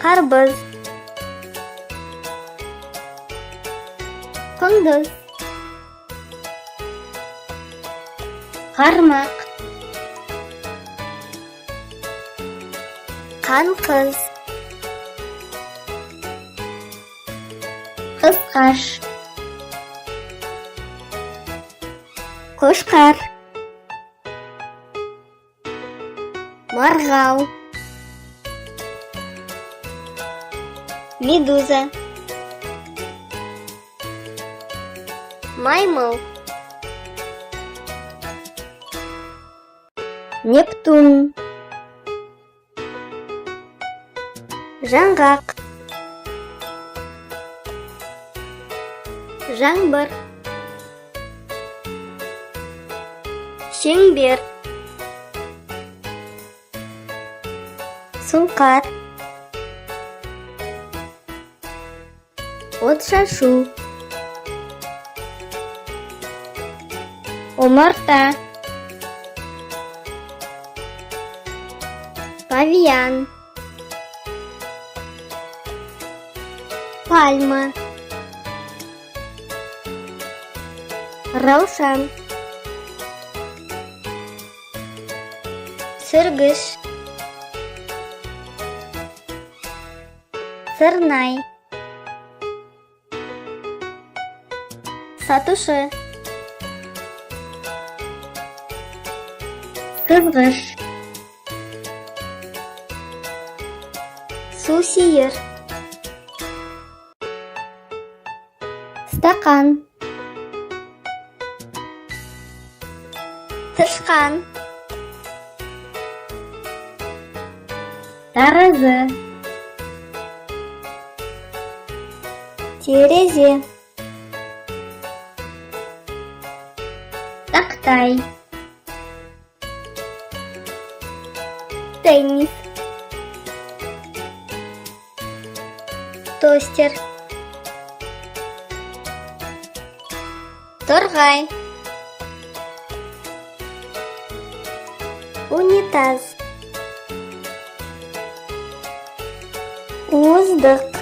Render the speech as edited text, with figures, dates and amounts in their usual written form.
Қарбыз. Құндыз. Қармақ. Қанқыз. Қысқаш. Қошқар. Марғау. Медуза. Маймыл. Нептун. Жаңғақ. Жаңбыр. Шеңбер. Сұңқар. Отшашу. Омарта. Павиан. Пальма. Раушан. Сыргыш. Сырнай. Сатушы. Қызғыш. Сусиер. Стакан. Тышқан. Таразы. Терезе. Тақтай. Теннис. Тостер. Торғай. Унитаз. Уыздық.